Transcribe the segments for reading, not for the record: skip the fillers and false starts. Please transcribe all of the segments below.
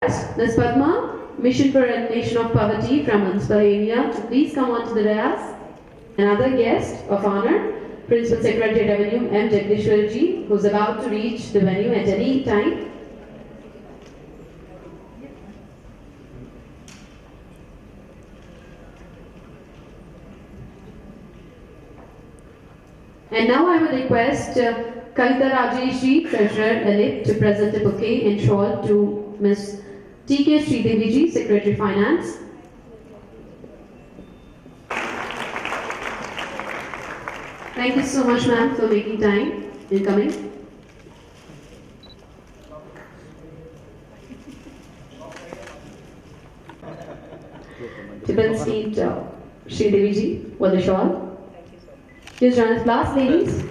Ms. Padma, Mission for Elimination of Poverty from Municipal area, to please come on to the dais. Another guest of honor, Principal Secretary Revenue M. Jagdishwarji, who is about to reach the venue at any time. And now I would request Kavita Rajesh, Treasurer Elite, to present a bouquet and shawl to Ms. T.K. Sridevi, Secretary Finance. Thank you so much, ma'am, for making time in coming. Tibet seat, Sridevi for the shawl. Please join us, class, ladies.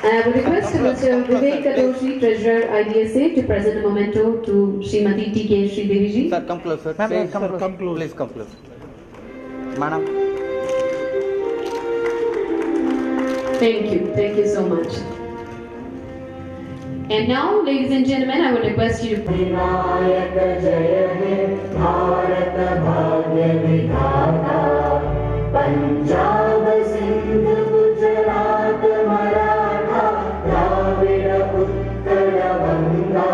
And I would request Mr. Vivek Kadoshi, Treasurer IDSA, to present a memento to Srimati T.K. Sridevi. Sir, come closer. Ma'am, come close. Please come close. Madam. Thank you so much. And now, ladies and gentlemen, I would request you to Punjab Sindh Gujarat Maratha Dravida Utkal Ganga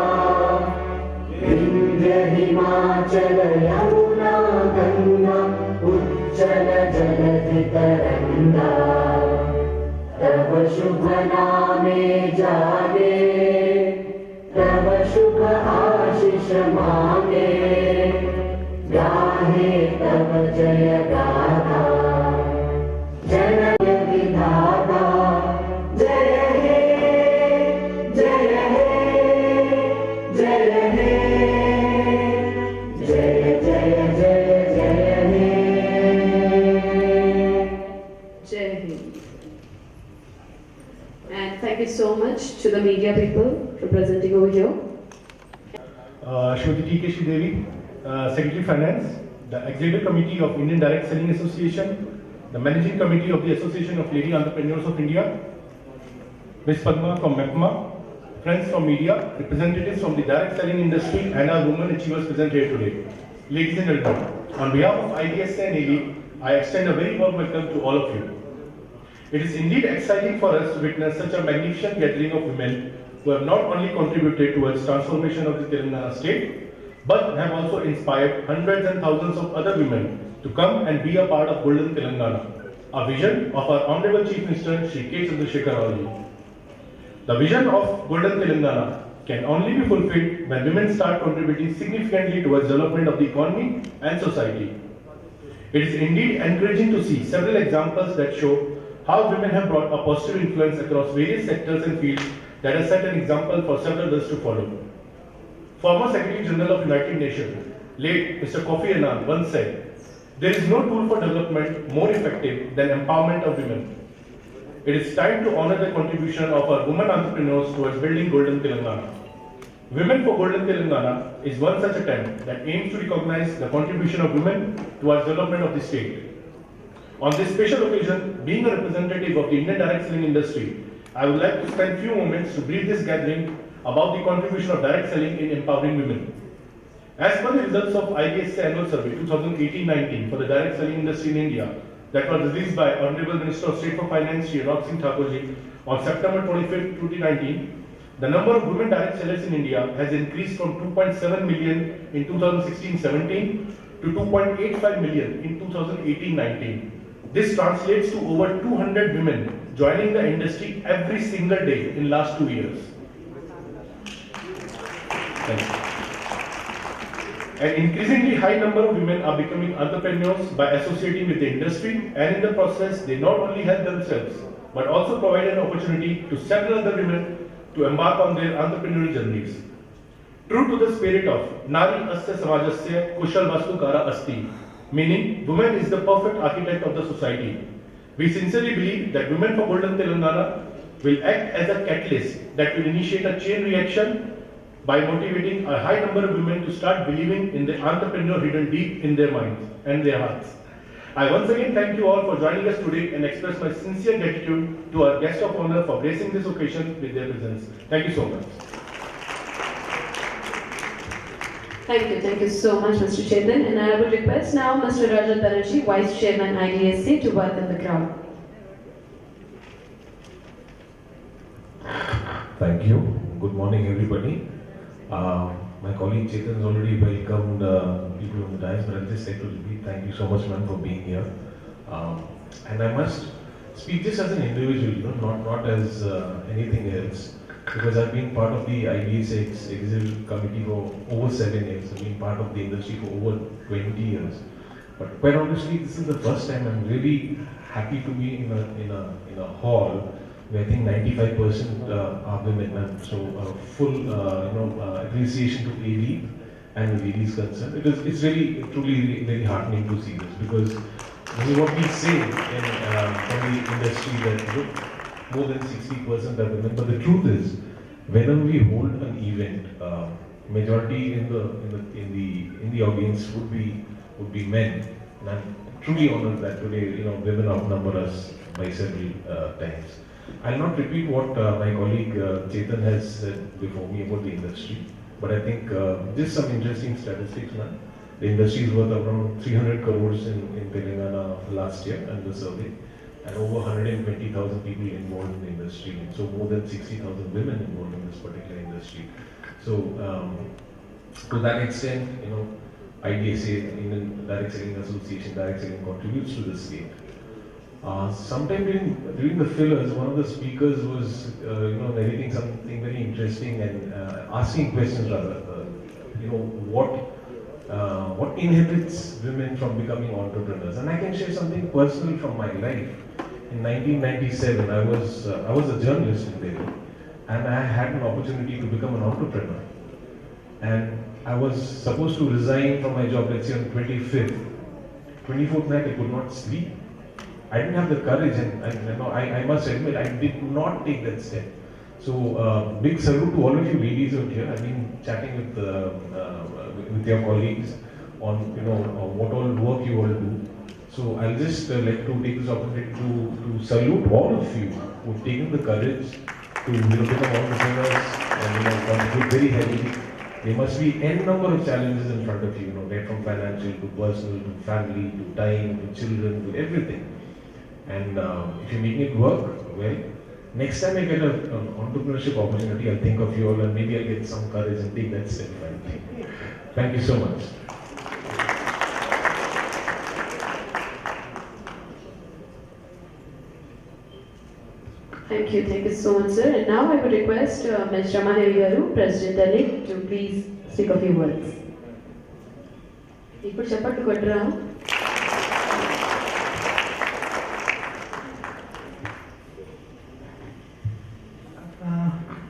Vindhya Himachal Yamuna Ganga उज्जल जलधि तरंगा तब शुभ नामे जागे तब शुभ आशीष मांगे गाहे तब जय गाथा जय विधाता जय हे जय हे जय हे जय जय जय जय हे Jai Hind. And thank you so much to the media people for presenting over here. Shrimati T.K. Sridevi, Secretary Finance, the Executive Committee of Indian Direct Selling Association, the Managing Committee of the Association of Lady Entrepreneurs of India, Ms. Padma from MEPMA, friends from media, representatives from the direct selling industry and our women achievers present here today. Ladies and gentlemen, on behalf of IDSA and ALI, I extend a very warm welcome to all of you. It is indeed exciting for us to witness such a magnificent gathering of women who have not only contributed towards transformation of the Telangana state, but have also inspired hundreds and thousands of other women to come and be a part of Golden Telangana, a vision of our Honorable Chief Minister Shri K. Chandrasekhar Rao. The vision of Golden Telangana can only be fulfilled when women start contributing significantly towards development of the economy and society. It is indeed encouraging to see several examples that show how women have brought a positive influence across various sectors and fields that has set an example for several others to follow. Former Secretary General of United Nations, late Mr. Kofi Annan, once said, "There is no tool for development more effective than empowerment of women." It is time to honor the contribution of our women entrepreneurs towards building Golden Telangana. Women for Golden Telangana is one such attempt that aims to recognize the contribution of women towards development of the state. On this special occasion, being a representative of the Indian direct selling industry, I would like to spend few moments to brief this gathering about the contribution of direct selling in empowering women. As per the results of IDSA Annual Survey 2018-19 for the direct selling industry in India, that was released by Honorable Minister of State for Finance, Shri Anurag Singh Thakurji, on September 25, 2019, the number of women direct sellers in India has increased from 2.7 million in 2016-17 to 2.85 million in 2018-19. This translates to over 200 women joining the industry every single day in last 2 years. Thank you. An increasingly high number of women are becoming entrepreneurs by associating with the industry, and in the process they not only help themselves but also provide an opportunity to several other women to embark on their entrepreneurial journeys. True to the spirit of Nari Asya Samajasya Kushal Vastukara Asti, meaning woman is the perfect architect of the society, we sincerely believe that Women for Golden Telangana will act as a catalyst that will initiate a chain reaction by motivating a high number of women to start believing in the entrepreneur hidden deep in their minds and their hearts. I once again thank you all for joining us today and express my sincere gratitude to our guest of honor for gracing this occasion with their presence. Thank you so much. Thank you so much, Mr. Chetan. And I would request now Mr. Rajat Banerjee, Vice Chairman IDSA, to welcome the crowd. Thank you. Good morning, everybody. My colleague Chetan has already welcomed people on the dais, but I'll just say to repeat, thank you so much, ma'am, for being here. And I must speak just as an individual, not as anything else, because I've been part of the IDSA executive committee for over 7 years. I've been part of the industry for over 20 years. But quite honestly, this is the first time I'm really happy to be in a hall where I think 95% are women, and so full appreciation to AD and the ladies concerned. It's really truly very heartening to see this, because what we say from the industry that more than 60% are women, but the truth is, whenever we hold an event, majority in the audience would be men, and I'm truly honored that today women outnumber us by several times. I'll not repeat what my colleague Chetan has said before me about the industry, but I think just some interesting statistics, man. The industry is worth around 300 crores in Telangana last year and the survey, and over 120,000 people involved in the industry, so more than 60,000 women involved in this particular industry. So to that extent, IDSA, Indian Direct Selling Association, direct selling contributes to the state. Sometime during the fillers, one of the speakers was narrating something very interesting and asking questions rather. What inhibits women from becoming entrepreneurs? And I can share something personal from my life. In 1997, I was a journalist in Delhi, and I had an opportunity to become an entrepreneur. And I was supposed to resign from my job, let's say on 25th. 24th night, I could not sleep. I didn't have the courage, and I must admit, I did not take that step. So, big salute to all of you ladies out here. I've been chatting with your colleagues on what all work you all do. So, I'll just like to take this opportunity to salute all of you who've taken the courage to become entrepreneurs and contribute very heavily. There must be n number of challenges in front of you, right from financial to personal to family to time to children to everything. And if you're making it work, well, next time I get an entrepreneurship opportunity, I'll think of you all, and maybe I'll get some courage and take that step finally. Thank you so much. Thank you so much, sir. And now I would request Ms. Ramadevi Garu, President-elect, to please speak a few words. ఇప్పుడు చెప్పట్టు కొట్టరా?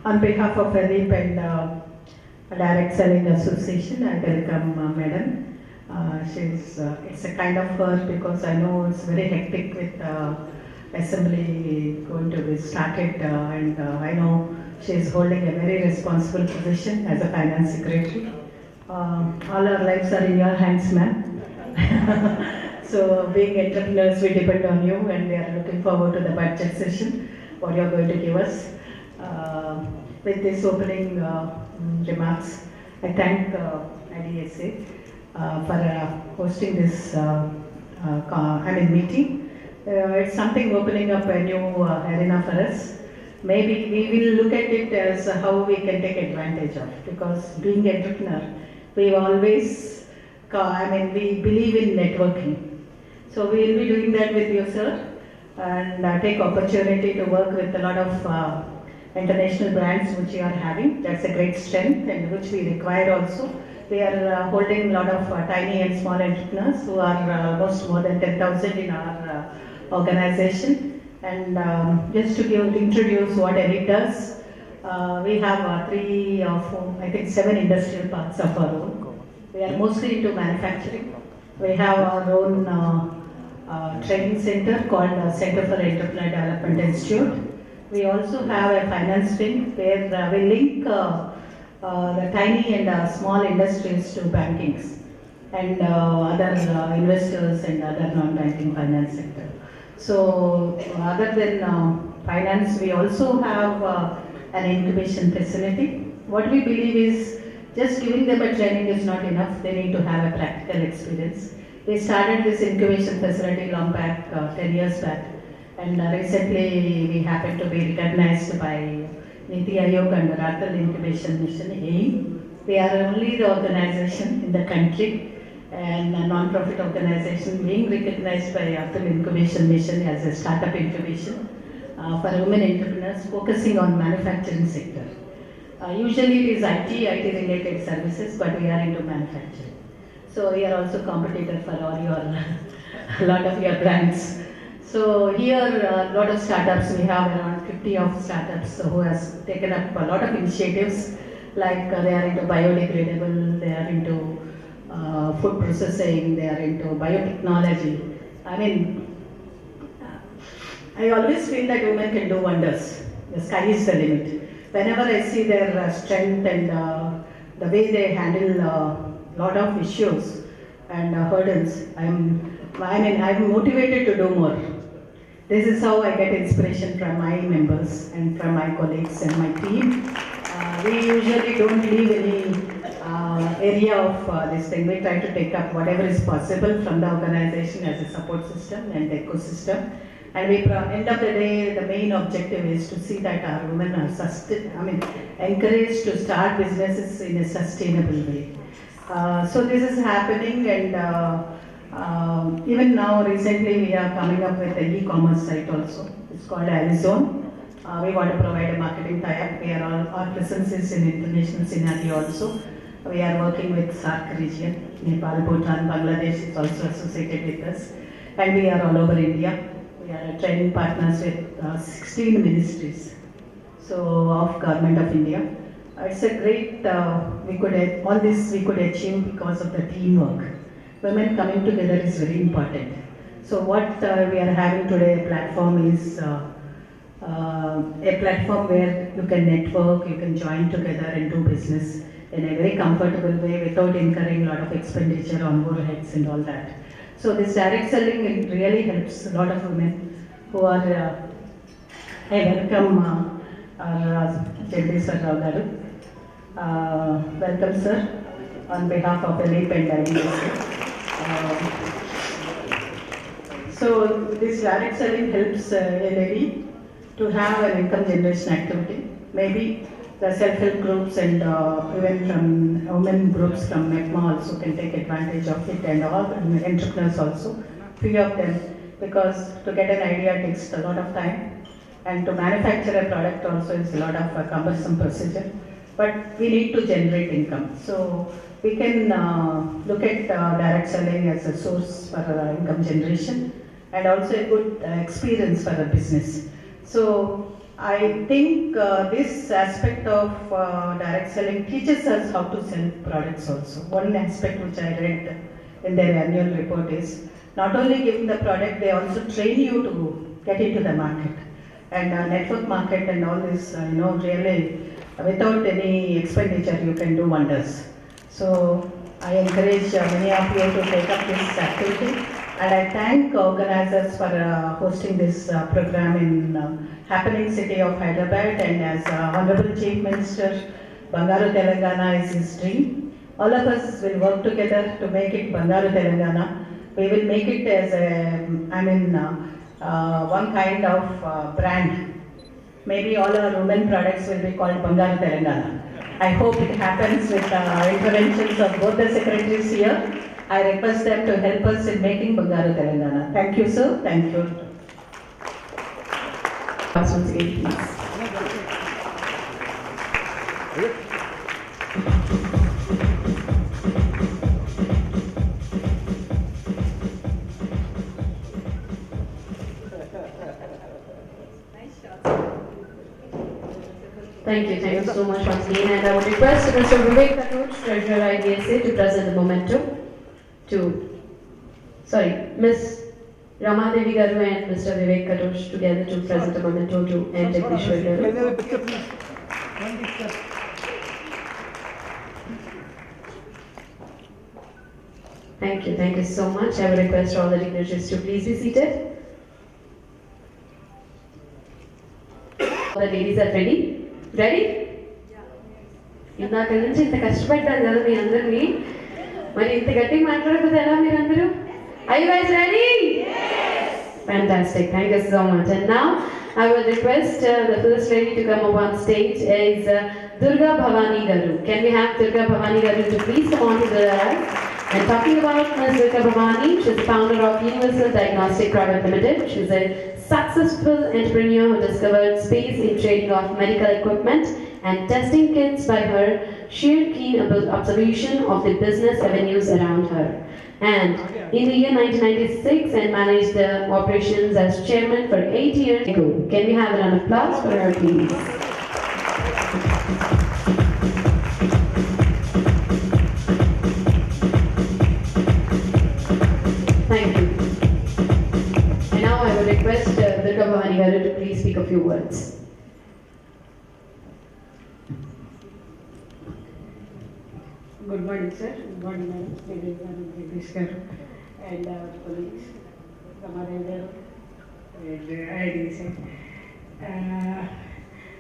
On behalf of ADIP and Direct Selling Association, I welcome Madam. It's a kind of her, because I know it's very hectic with assembly going to be started, and I know she is holding a very responsible position as a finance secretary. All our lives are in your hands, ma'am. So being entrepreneurs, we depend on you, and we are looking forward to the budget session, what you are going to give us. With this opening remarks, I thank IDSA for hosting this meeting. It's something opening up a new arena for us. Maybe we will look at it as how we can take advantage of, because being entrepreneur, we always, we believe in networking. So we will be doing that with you, sir, and take opportunity to work with a lot of international brands which you are having. That's a great strength, and which we require also. We are holding a lot of tiny and small entrepreneurs who are almost more than 10,000 in our organization. And just to introduce what ADIP does, we have 7 industrial parks of our own. We are mostly into manufacturing. We have our own training center called Center for Entrepreneur Development Institute. We also have a finance wing where we link the tiny and small industries to bankings and other investors and other non-banking finance sector. So other than finance, we also have an incubation facility. What we believe is just giving them a training is not enough. They need to have a practical experience. We started this incubation facility long back, 10 years back. And recently we happened to be recognized by Niti Aayog and Ratal Incubation Mission, AIM. We are only the organization in the country and a non-profit organization being recognized by Ratal Incubation Mission as a startup incubation for women entrepreneurs focusing on manufacturing sector. Usually it is IT related services, but we are into manufacturing. So we are also competitor for all your, a lot of your brands. So here a lot of startups, we have around 50 of startups who has taken up a lot of initiatives, like they are into biodegradable, they are into food processing, they are into biotechnology. I mean, I always feel that women can do wonders. The sky is the limit. Whenever I see their strength and the way they handle a lot of issues and hurdles, I'm motivated to do more. This is how I get inspiration from my members and from my colleagues and my team. We usually don't leave any area of this thing. We try to take up whatever is possible from the organization as a support system and ecosystem. And we, end of the day, the main objective is to see that our women are encouraged to start businesses in a sustainable way. So this is happening, and even now recently we are coming up with an e-commerce site also. It's called Alizone. We want to provide a marketing tie-up. Our presence is in international scenario also. We are working with SAARC region, Nepal, Bhutan, Bangladesh is also associated with us. And we are all over India. We are training partners with 16 ministries, so of Government of India. It's a great, all this we could achieve because of the teamwork. Women coming together is very important. So what we are having today, a platform is a platform where you can network, you can join together and do business in a very comfortable way without incurring a lot of expenditure on overheads and all that. So this direct selling, it really helps a lot of women who are, I welcome our Jagdishwar Rao Garu. Welcome sir, on behalf of the LEAP and IDSA. So this direct selling helps a lady to have an income generation activity. Maybe the self-help groups and even from women groups from MEPMA also can take advantage of it, and all entrepreneurs also, few of them, because to get an idea takes a lot of time, and to manufacture a product also is a lot of cumbersome procedure. But we need to generate income. So we can look at direct selling as a source for income generation and also a good experience for a business. So I think this aspect of direct selling teaches us how to sell products also. One aspect which I read in their annual report is not only giving the product, they also train you to get into the market. And network market and all this, really without any expenditure you can do wonders. So I encourage many of you to take up this activity, and I thank organizers for hosting this program in happening city of Hyderabad, and as Honorable Chief Minister, Bangaru Telangana is his dream. All of us will work together to make it Bangaru Telangana. We will make it as a, one kind of brand. Maybe all our women products will be called Bangaru Telangana. I hope it happens with interventions of both the secretaries here. I request them to help us in making Bangaru Telangana. Thank you, sir. Thank you. Once again, please. Thank you so much once again, and I would request Mr. Vivek Katoch, Treasurer IDSA, to present the momentum Ms. Ramadevi Garu and Mr. Vivek Katoch together to present the memento to M. Jagdishwar Garu. Thank you so much. I would request all the dignitaries to please be seated. The ladies are ready? Ready? ఇందాక నుంచి ఇంత కష్టపడ్డాను కదా మీ అందరినీ, మరి ఇంత గట్టిగా మాట్లాడకపోతే ఎలా మీరందరూ? Are you guys ready? Yes! Fantastic, thank you so much. And now I will request the first lady to come up on stage is Durga Bhavani Garu. Can we have Durga Bhavani Garu to please come on to the dais? And talking about Ms. Durga Bhavani, she is the founder of Universal Diagnostic Private Limited. She is a successful entrepreneur who discovered space in trading of medical equipment and testing kits by her sheer keen observation of the business avenues around her. And in the year 1996 and managed the operations as chairman for 8 years ago. Can we have a round of applause for her, please? Thank you. And now I will request Durga Bhavani Garu to please speak a few words. Good morning, sir. Good morning, madam. Ladies and gentlemen, and our colleagues, Ramadhan and IDC.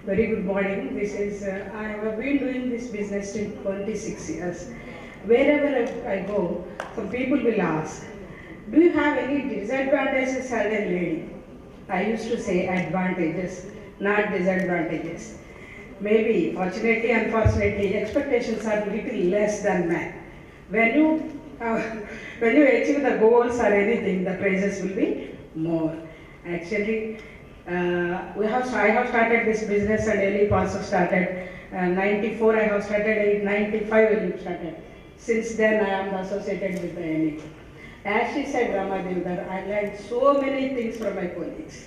Very good morning. This is, I have been doing this business in 26 years. Wherever I go, some people will ask, do you have any disadvantages as a lady? I used to say advantages, not disadvantages. Maybe, fortunately, unfortunately, expectations are little less than men. When you achieve the goals or anything, the praises will be more. Actually, I have started this business and Elip also started. 94 I have started, 95 Elip started. Since then I am associated with the Elip. As she said, Rama Devdar, I learned so many things from my colleagues.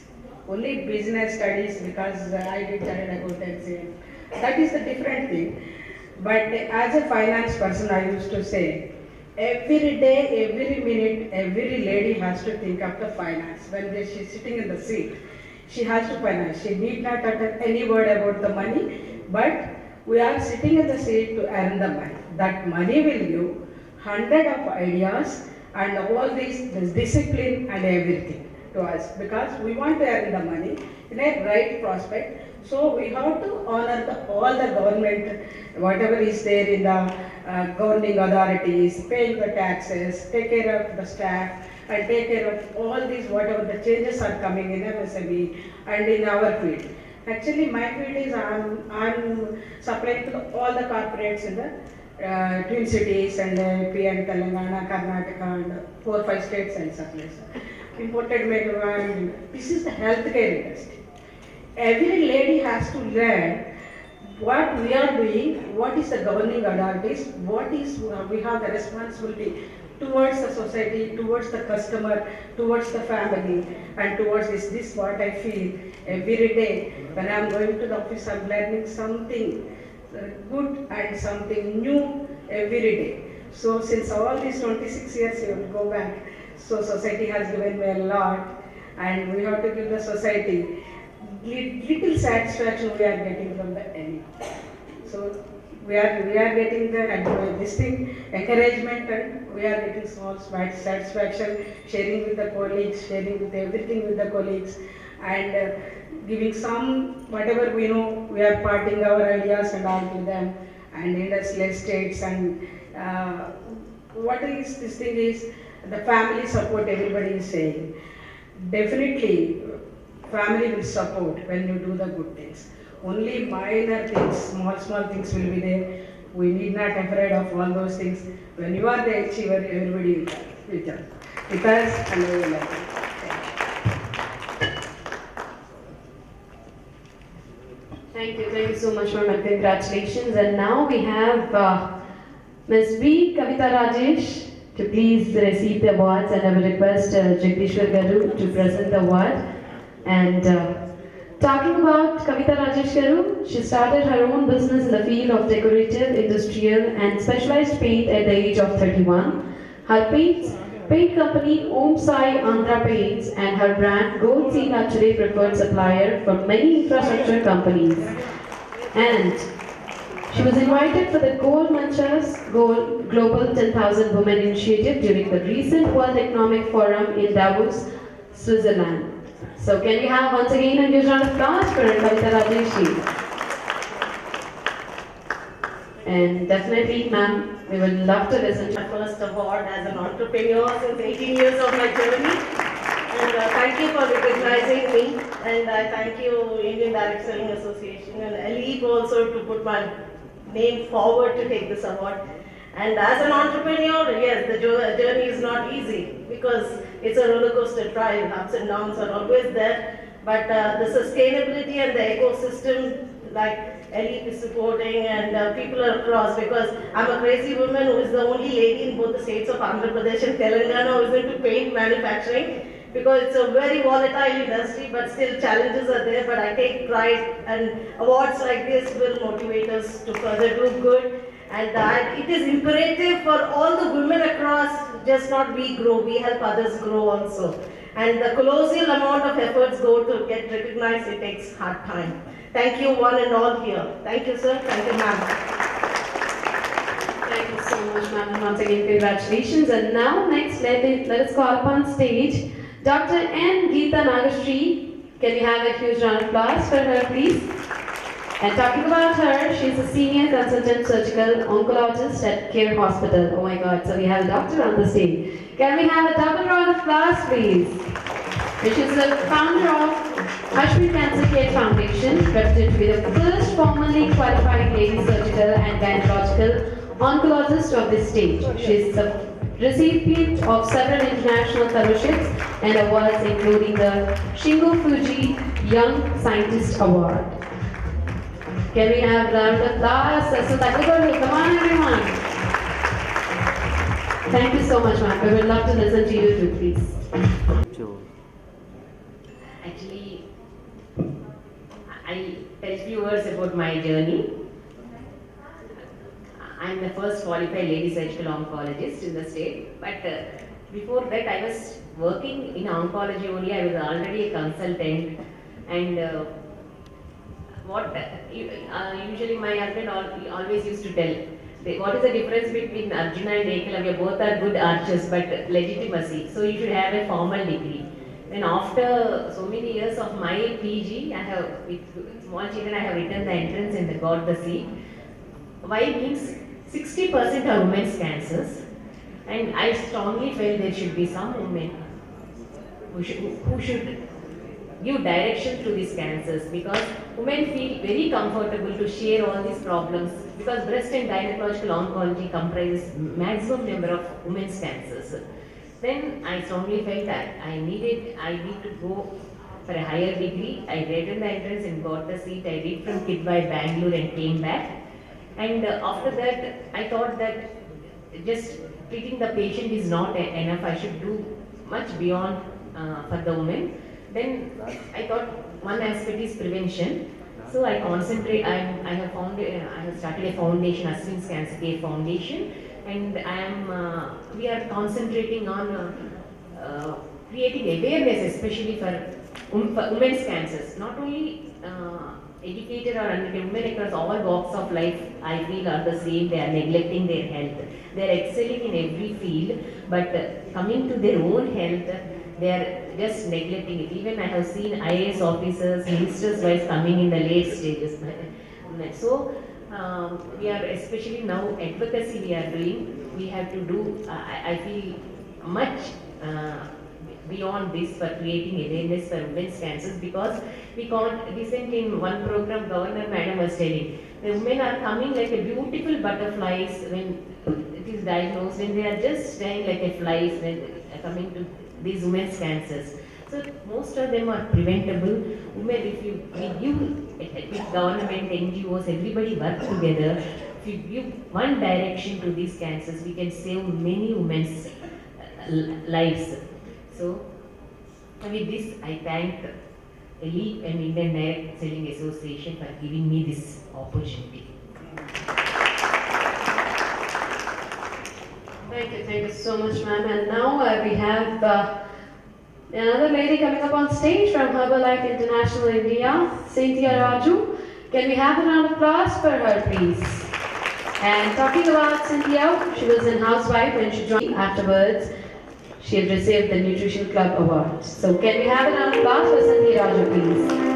Only business studies because I did chartered accountancy. That is the different thing. But as a finance person, I used to say, every day, every minute, every lady has to think of the finance. When she's sitting in the seat, she has to finance. She need not utter any word about the money, but we are sitting in the seat to earn the money. That money will give 100 of ideas and all this discipline and everything to us, because we want to earn the money in a right prospect. So we have to honor all the government, whatever is there in the governing authorities, paying the taxes, take care of the staff, and take care of all these, whatever the changes are coming in MSME and in our field. Actually, my field is I'm supplying to all the corporates in the Twin Cities and AP and Telangana, Karnataka, and 4-5 states and supplies. Imported material. This is the healthcare industry. Every lady has to learn what we are doing, what is the governing authorities, what is we have the responsibility towards the society, towards the customer, towards the family, and towards this. This what I feel every day when I am going to the office. I am learning something good and something new every day. So since all these 26 years, you have to go back. So society has given me a lot, and we have to give the society little satisfaction we are getting from the end. So we are getting the this thing encouragement, and we are getting small satisfaction, sharing with the colleagues, sharing with everything with the colleagues, and giving some whatever we know. We are parting our ideas and all to them, and industrial estates, and what is this thing is the family support. Everybody is saying definitely. Family will support when you do the good things. Only minor things, small things will be there. We need not afraid of all those things. When you are the achiever, everybody will with us and we will like it. Thank you so much, ma'am, and congratulations. And now we have Ms. V. Kavita Rajesh to please receive the awards, and I will request Jagdishwar Garu to present the award. And talking about Kavita Rajesh Garu, she started her own business in the field of decorative, industrial and specialized paint at the age of 31. Her paint company Om Sai Andhra Paints and her brand Gold Seal are today preferred supplier for many infrastructure companies. And she was invited for the Gold Manchas Global 10,000 Women Initiative during the recent World Economic Forum in Davos, Switzerland. So can we have once again a huge round of applause for Kavita Rajesh ji? And definitely, ma'am, we would love to listen to My first award as an entrepreneur since 18 years of my journey. And thank you for recognizing me. And I thank you, Indian Direct Selling Association, and Elite also to put my name forward to take this award. And as an entrepreneur, yes, the journey is not easy because it's a roller coaster ride. Ups and downs are always there. But the sustainability and the ecosystem, like Elite is supporting and people are across, because I'm a crazy woman who is the only lady in both the states of Andhra Pradesh and Telangana who is into paint manufacturing, because it's a very volatile industry, but still challenges are there. But I take pride, and awards like this will motivate us to further do good. And it is imperative for all the women across, just not we grow, we help others grow also. And the colossal amount of efforts go to get recognized, it takes hard time. Thank you one and all here. Thank you, sir. Thank you, ma'am. Thank you so much, ma'am, and once again, congratulations. And now, next, let us call upon stage Dr. N. Geeta Nagashri. Can we have a huge round of applause for her, please? And talking about her, she's a senior consultant surgical oncologist at Care Hospital. Oh my God, so we have a doctor on the stage. Can we have a double round of applause, please? And she's the founder of Ashwin Cancer Care Foundation, reputed to be the first formally qualified lady surgical and gynecological oncologist of this state. She is the recipient of several international fellowships and awards, including the Shingo Fuji Young Scientist Award. Can we have a round of applause? So come on, everyone. Thank you so much, ma'am. We would love to listen to you too, please. Actually, I'll tell a few words about my journey. I'm the first qualified lady surgical oncologist in the state, but before that I was working in oncology only. I was already a consultant, and usually my husband always used to tell, what is the difference between Arjuna and Ekalavya? Both are good archers, but legitimacy. So you should have a formal degree. Then after so many years of my PG, with small children, I have written the entrance and got the seat. Why means 60% are women's cancers, and I strongly felt there should be some women who should give direction to these cancers, because women feel very comfortable to share all these problems, because breast and gynecological oncology comprises maximum number of women's cancers. Then I strongly felt that I need to go for a higher degree. I written the entrance and got the seat. I did from Kidwai, Bangalore, and came back. And after that, I thought that just treating the patient is not enough. I should do much beyond for the women. Then I thought one aspect is prevention. So I concentrate. I have started a foundation, Ashwin's Cancer Care Foundation, and we are concentrating on creating awareness, especially for women's cancers. Not only educated or uneducated women across all walks of life, I feel, are the same. They are neglecting their health. They are excelling in every field, but coming to their own health, they are just neglecting it. Even I have seen IAS officers, ministers' wives coming in the late stages. So we are, especially now, advocacy we are doing. We have to do, I feel, much beyond this for creating awareness for women's cancers, because we can't. Recently in one program, Governor Madam was telling, the women are coming like a beautiful butterflies when it is diagnosed, and they are just dying like a flies when coming to these women's cancers. So most of them are preventable. Women, if we give with government, NGOs, everybody work together. If you give one direction to these cancers, we can save many women's lives. So with this, I thank Elite and Indian Direct Selling Association for giving me this opportunity. Thank you so much, ma'am. And now we have another lady coming up on stage from Herbalife International India, Cynthia Raju. Can we have a round of applause for her, please? And talking about Cynthia, she was a housewife when she joined. Afterwards, she had received the Nutrition Club Award. So can we have a round of applause for Cynthia Raju, please?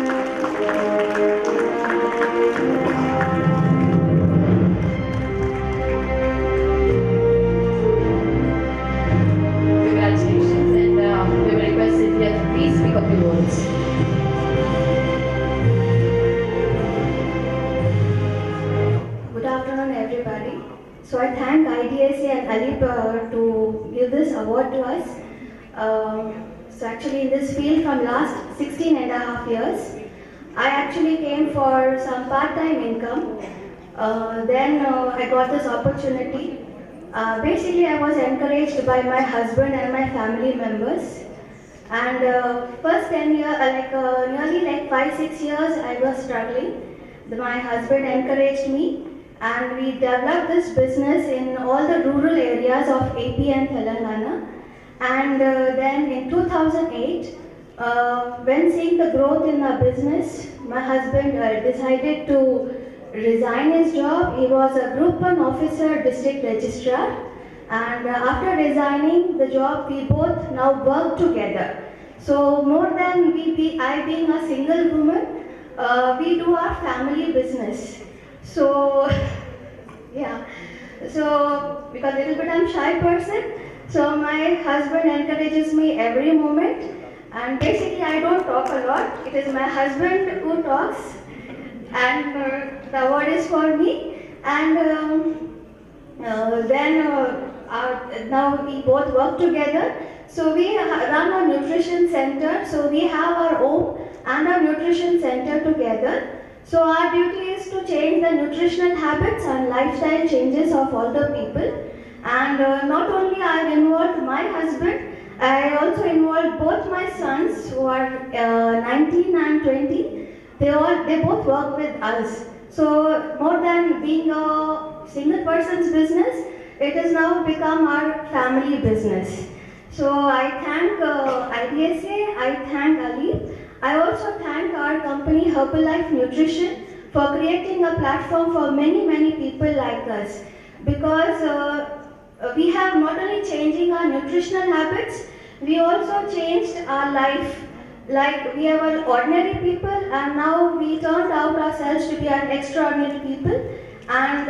IDSA and Alip to give this award to us. So actually in this field from last 16 and a half years, I actually came for some part-time income. Then I got this opportunity. Basically I was encouraged by my husband and my family members. And first 10 years, nearly 5-6 years I was struggling. My husband encouraged me and we developed this business in all the rural areas of AP and Telangana. And then in 2008, when seeing the growth in our business, my husband decided to resign his job. He was a Group 1 officer, district registrar. And after resigning the job, we both now work together. So more than I being a single woman, we do our family business. So, yeah. So, because a little bit I'm shy person, so my husband encourages me every moment. And basically I don't talk a lot. It is my husband who talks. And the award is for me. And now we both work together. So we run a nutrition center. So we have our home and our nutrition center together. So our duty is to change the nutritional habits and lifestyle changes of all the people. And not only I have involved my husband, I also involved both my sons who are 19 and 20. They both work with us. So more than being a single person's business, it has now become our family business. So I thank IDSA, I thank Ali. I also thank our company Herbalife Nutrition for creating a platform for many people like us. Because we have not only changing our nutritional habits, we also changed our life. Like we were ordinary people and now we turned out ourselves to be an extraordinary people. And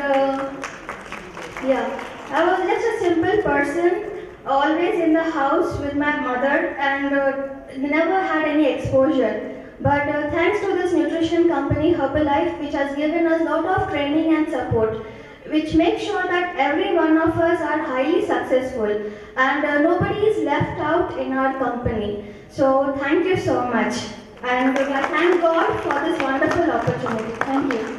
yeah, I was just a simple person, always in the house with my mother and never had any exposure. But thanks to this nutrition company Herbalife, which has given us a lot of training and support, which makes sure that every one of us are highly successful and nobody is left out in our company. So thank you so much. And I thank God for this wonderful opportunity. Thank you.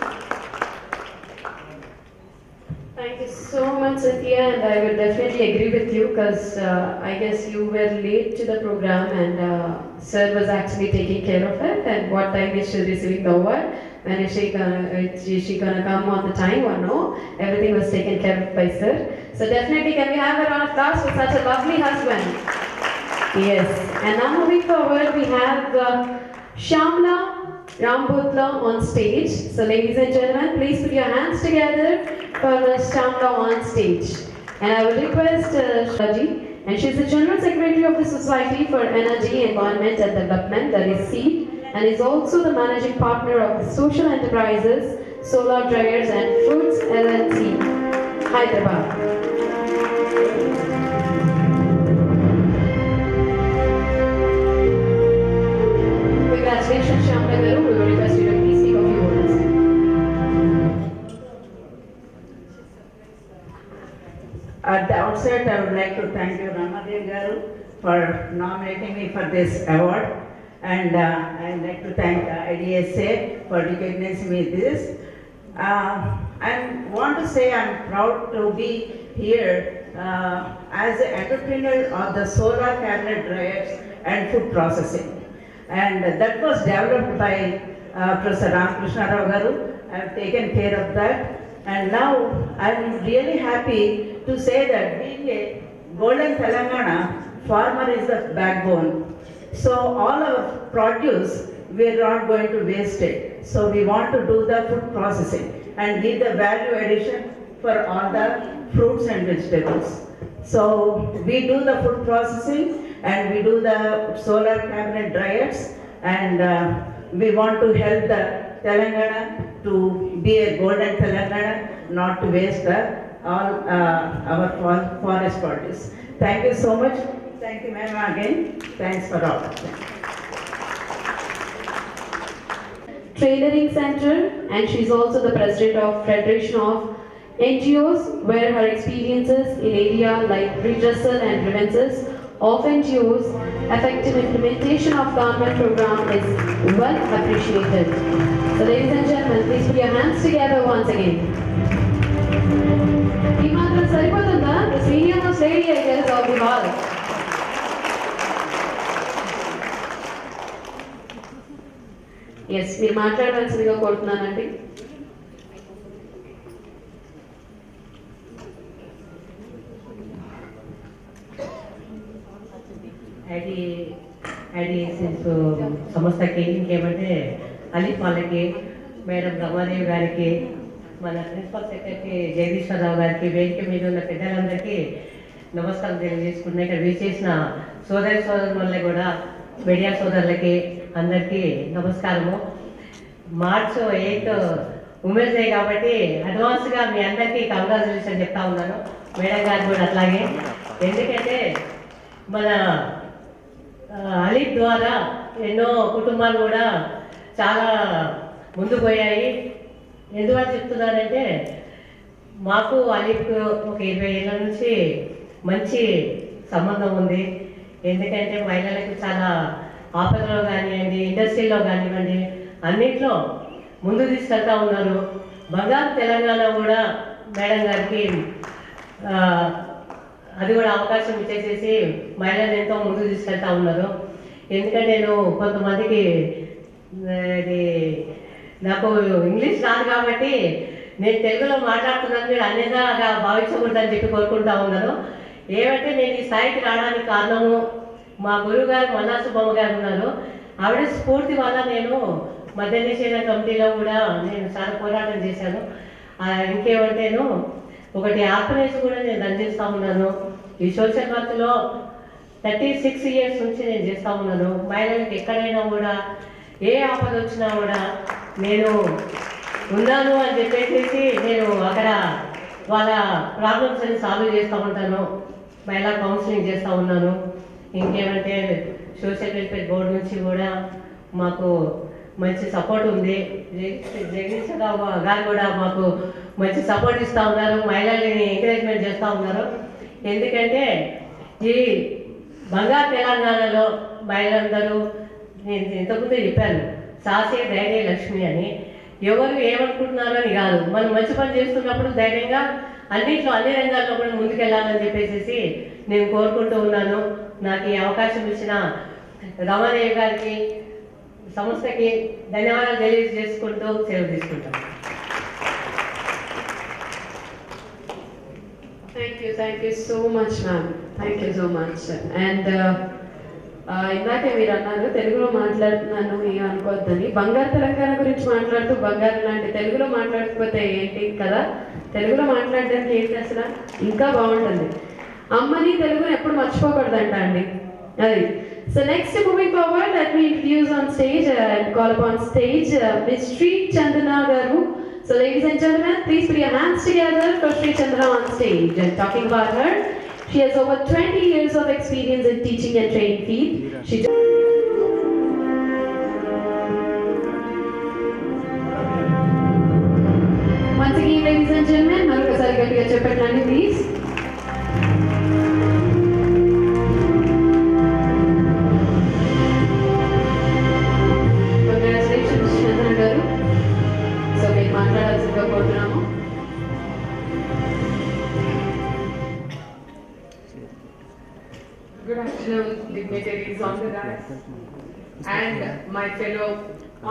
Thank you so much, Cynthia, and I will definitely agree with you because I guess you were late to the program and Sir was actually taking care of it. And what time is she receiving the award? When is she gonna come on the time or no? Everything was taken care of by Sir. So definitely, can we have a round of applause for such a lovely husband? Yes. And now moving forward, we have Shyamla Rambutla on stage. So ladies and gentlemen, please put your hands together for Ms. Shyamla on stage. And I will request Shaji, and she is the General Secretary of the Society for Energy, Environment and Development, that is SEED, and is also the Managing Partner of the Social Enterprises, Solar Dryers and Fruits LLC, Hyderabad. Congratulations, Shyamla Garu. We will request you to please speak a few words. At the outset, I would like to thank you, Ramadev Garu, for nominating me for this award. And I'd like to thank IDSA for recognizing me this. I want to say I'm proud to be here as an entrepreneur of the solar cabinet dryers and food processing. And that was developed by Professor Ramakrishna Rao Garu. I've taken care of that. And now I'm really happy to say that being a Golden Telangana, farmer is the backbone. So all our produce, we're not going to waste it. So we want to do the food processing and give the value addition for all the fruits and vegetables. So we do the food processing and we do the solar cabinet dryers, and we want to help the Telangana to be a golden Telangana, not to waste all our forest produce. Thank you so much. Thank you, ma'am, again. Thanks for all. Tailoring Center, and she's also the president of Federation of NGOs where her experiences in areas like redressal and grievances of NGOs, effective implementation of government program is well appreciated. So ladies and gentlemen, please put your hands together once again. The senior most lady I guess of the hall. Yes, మీరు మాట్లాడాల్సిందిగా కోరుతున్నానండి. సంస్థకి ఇంకేమంటే అలీఫ్ వాళ్ళకి, madam Ramadevi గారికి, మన principal secretary Jagadeeswara Rao గారికి, వేదిక మీద ఉన్న పెద్దలందరికీ నమస్కారం తెలియజేసుకుంటున్నాయి. ఇక్కడ విచ్చేసిన సోదరుల కూడా, మీడియా సోదరులకి అందరికీ నమస్కారము. మార్చ్ 8 ఉమెన్స్ డే కాబట్టి అడ్వాన్స్గా మీ అందరికీ కంగ్రాచులేషన్ చెప్తా ఉన్నాను. మేడం గారు కూడా అట్లాగే. ఎందుకంటే మన అలీఫ్ ద్వారా ఎన్నో కుటుంబాలు కూడా చాలా ముందుకు పోయాయి. ఎందువల్ల చెప్తున్నానంటే మాకు అలీఫ్కు ఒక 20 ఏళ్ళ నుంచి మంచి సంబంధం ఉంది. ఎందుకంటే మహిళలకు చాలా ఆపదలో కానివ్వండి, ఇండస్ట్రీలో కానివ్వండి, అన్నింటిలో ముందు తీసుకెళ్తా ఉన్నారు. బంగారు తెలంగాణ కూడా మేడం గారికి అది కూడా అవకాశం ఇచ్చేసేసి మహిళలు ఎంతో ముందుకు తీసుకెళ్తా ఉన్నారు. ఎందుకంటే నేను కొంతమందికి ఇది నాకు ఇంగ్లీష్ రాదు కాబట్టి నేను తెలుగులో మాట్లాడుతున్నాను, మీరు అన్నిగా భావించకూడదని చెప్పి కోరుకుంటా ఉన్నాను. ఏమంటే నేను ఈ స్థాయికి రావడానికి కారణము మా గురువు గారు మల్లా సుబ్బమ్మ గారు ఉన్నారు. ఆవిడ స్ఫూర్తి వల్ల నేను మధ్య నిషేధ కమిటీలో కూడా నేను చాలా పోరాటం చేశాను. ఇంకేమంటేను ఒకటి ఆర్ఫనేజ్ కూడా నేను రన్ చేస్తూ ఉన్నాను. ఈ సోషల్ వర్క్లో 36 ఇయర్స్ నుంచి నేను చేస్తూ ఉన్నాను. మహిళలకు ఎక్కడైనా కూడా ఏ ఆపద వచ్చినా కూడా నేను ఉన్నాను అని చెప్పేసి నేను అక్కడ వాళ్ళ ప్రాబ్లమ్స్ అని సాల్వ్ చేస్తూ ఉంటాను. మహిళా కౌన్సిలింగ్ చేస్తూ ఉన్నాను. ఇంకేమంటే సోషల్ వెల్ఫేర్ బోర్డు నుంచి కూడా మాకు మంచి సపోర్ట్ ఉంది. జగదీశ్వరరావు గారు కూడా మాకు మంచి సపోర్ట్ ఇస్తూ ఉన్నారు, మహిళల్ని ఎంకరేజ్మెంట్ చేస్తూ ఉన్నారు. ఎందుకంటే ఈ బంగారు తెలంగాణలో మహిళలందరూ, నేను ఇంతకుముందే చెప్పాను, సాహసే ధైర్య లక్ష్మి అని. ఎవరు ఏమనుకుంటున్నారో అని కాదు, మనం మంచి పని చేస్తున్నప్పుడు ధైర్యంగా అన్ని రంగాల్లో కూడా ముందుకెళ్ళాలని చెప్పేసి నేను కోరుకుంటూ ఉన్నాను. నాకు ఈ అవకాశం ఇచ్చిన రమాదేవి గారికి, సంస్థకి ధన్యవాదాలు తెలియజేసుకుంటూ సెలవు తీసుకుంటాను. Thank you so much, ma'am. Thank you so much. And ఇందాకే మీరు అన్నారు తెలుగులో మాట్లాడుతున్నాను ఏమనుకోవద్దని. బంగారు తెలంగాణ గురించి మాట్లాడుతూ బంగారు లాంటి తెలుగులో మాట్లాడకపోతే ఏంటి కదా, తెలుగులో మాట్లాడడానికి ఏంటి అసలు ఇంకా బాగుంటుంది. అమ్మని తెలుగుని ఎప్పుడు మర్చిపోకూడదంట అండి అది. So next, moving forward, let me introduce on stage and call upon stage Miss Sri Chandana Garu. So ladies and gentlemen, please put your hands together for Sri Chandana on stage. And talking about her, she has over 20 years of experience in teaching and training field. She once again, ladies and gentlemen, marokasari gatiga cheppatandi please. Congratulations Chandana Garu. So we మాట్లాడాల్సిందిగా కోరుతున్నాము. Good afternoon, dignitaries on the dais and my fellow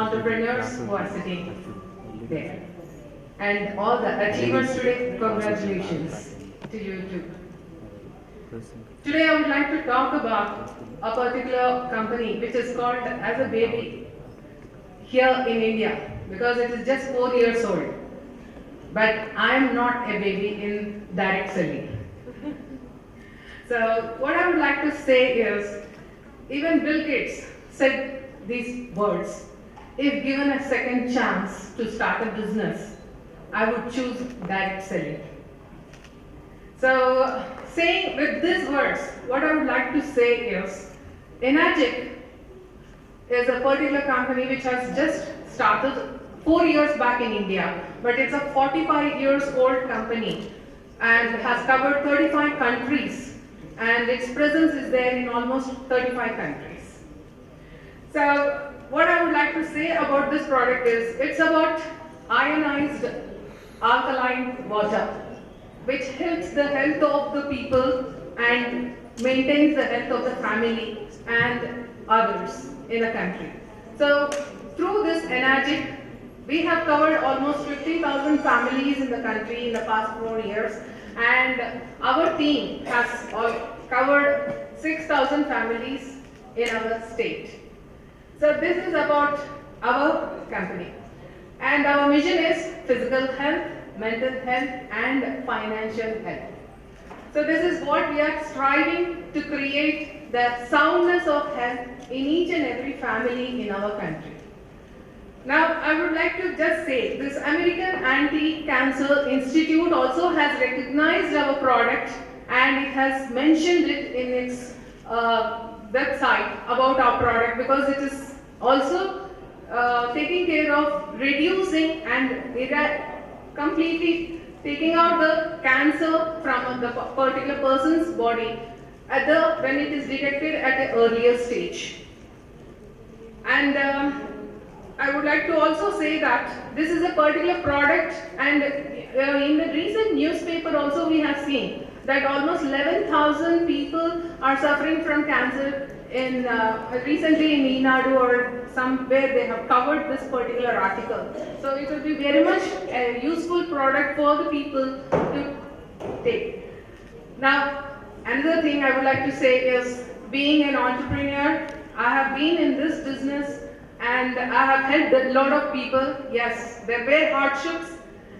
entrepreneurs who are sitting there. And all the achievers today, congratulations to you too. Today I would like to talk about a particular company which is called as a baby here in India because it is just 4 years old. But I am not a baby in direct selling. So what I would like to say is, even Bill Gates said these words, if given a second chance to start a business, I would choose direct selling. So saying with these words, what I would like to say is, Enagic is a particular company which has just started 4 years back in India, but it's a 45 years old company and has covered 35 countries, and its presence is there in almost 35 countries. So what I would like to say about this product is, it's about ionized alkaline water, which helps the health of the people and maintains the health of the family and others in the country. So through this Enagic, we have covered almost 50,000 families in the country in the past 4 years, and our team has covered 6,000 families in our state. So this is about our company. And our mission is physical health, mental health, and financial health. So this is what we are striving to create, the soundness of health in each and every family in our country. Now, I would like to just say, this American Anti-Cancer Institute also has recognized our product, and it has mentioned it in its website about our product, because it is also taking care of reducing and completely taking out the cancer from the particular person's body when it is detected at an earlier stage. And I would like to also say that this is a particular product, and in the recent newspaper also we have seen that almost 11,000 people are suffering from cancer in recently in Enadu or somewhere they have covered this particular article. So it will be very much a useful product for the people to take. Now, another thing I would like to say is, being an entrepreneur, I have been in this business and I have helped a lot of people. Yes, there were hardships,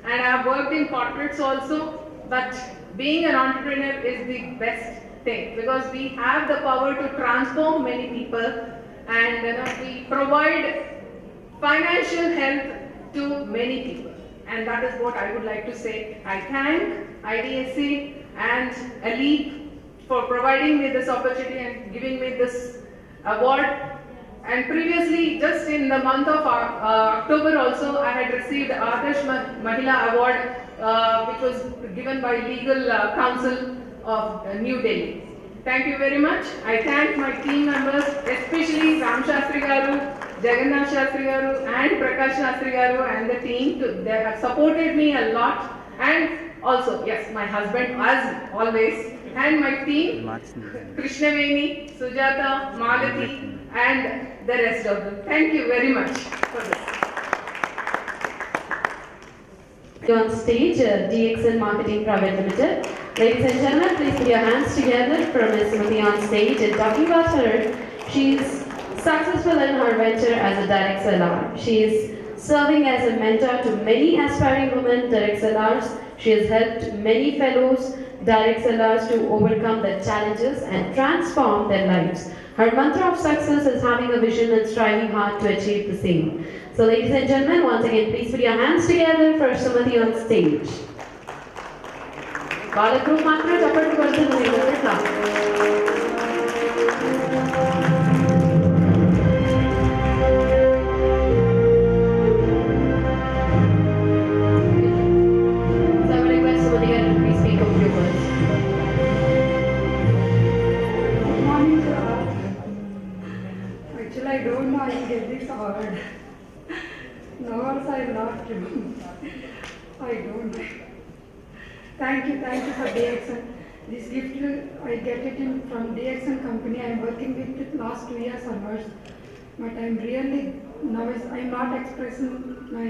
and I have worked in corporates also, but being an entrepreneur is the best thing, because we have the power to transform many people, and we provide financial help to many people, and that is what I would like to say. I thank IDSA and Ali for providing me this opportunity and giving me this award. And previously, just in the month of October also, I had received Adarsh Mahila Award, which was given by Legal Council of New Delhi. Thank you very much. I thank my team members, especially Ram Shastri Garu, Jagannath Shastri Garu, and Prakash Shastri Garu and the team. They have supported me a lot. And also, yes, my husband, as always, and my team, Krishnaveni, Sujata, Malati, and the rest of them. Thank you very much for this. On stage, DXL Marketing Private Limited. Ladies and gentlemen, please put your hands together for Ms. Smriti on stage. And talking about her, she's successful in her venture as a direct seller. She is serving as a mentor to many aspiring women direct sellers. She has helped many fellows direct sellers to overcome their challenges and transform their lives. Her mantra of success is having a vision and striving hard to achieve the same. So ladies and gentlemen, once again, please put your hands together for Sumati on stage. Balagroup matra chapatu koduthundi. I don't know I will get this award. No, I lost you. I don't know. Thank you for DXN. This gift I get it from DXN company. I am working with it last 2 years onwards. But I am really I am not expressing my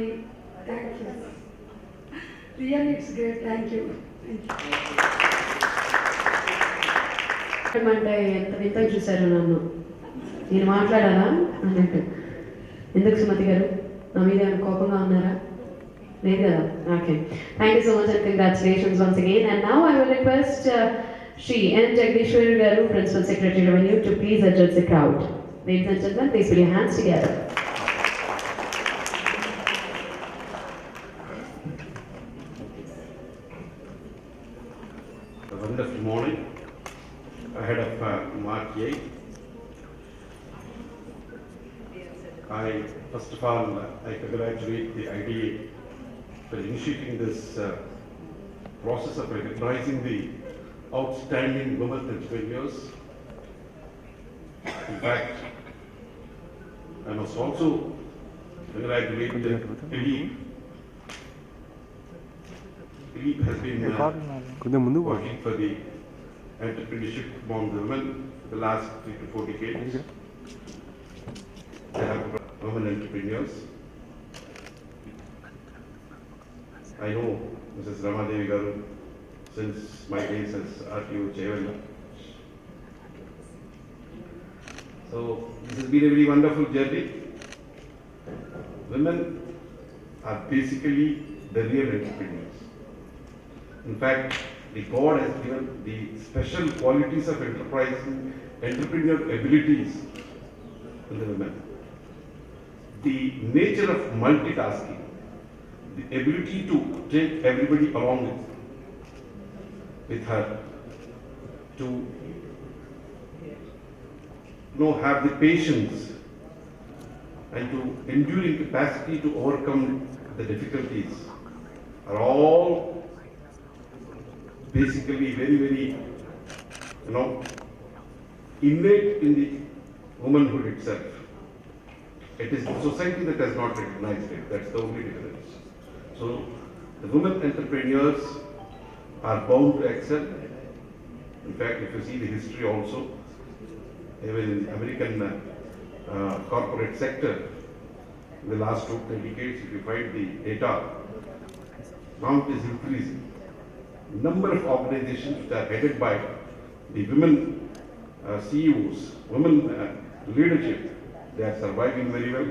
thank you. Really, it's great. Thank you. అంటే ఎంత వింతగా చూశారు నన్ను, నేను మాట్లాడాలా అన్నట్టు. ఎందుకు సుమతి గారు, నా మీద ఏమైనా కోపంగా ఉన్నారా? లేదు కదా? Okay. Thank you so much and congratulations once again. And now I will request Shri N. Jagdishwar Garu, Principal Secretary Revenue, to please address the crowd. Ladies and gentlemen, please put your hands together. A wonderful morning ahead of March 8th. First of all, I congratulate the IDA for initiating this process of recognizing the outstanding women entrepreneurs. In fact, I must also congratulate Philippe. Philippe has been working for the entrepreneurship among the women the last 3 to 4 decades. They have women entrepreneurs. I know Mrs. Ramadevi Garu since my days as RTO chairman. So this has been a very wonderful journey. Women are basically the real entrepreneurs. In fact, the God has given the special qualities of entrepreneur abilities to the women. The nature of multitasking, the ability to take everybody along with her, to have the patience and to enduring capacity to overcome the difficulties are all basically very, very, innate in the womanhood itself. It is the society that has not recognized it. That's the only difference. So the women entrepreneurs are bound to excel. In fact, if you see the history also, even in the American corporate sector, in the last 2 decades, if you find the data, now it is increasing. Number of organizations which are headed by the women CEOs, women leadership, they are surviving very well.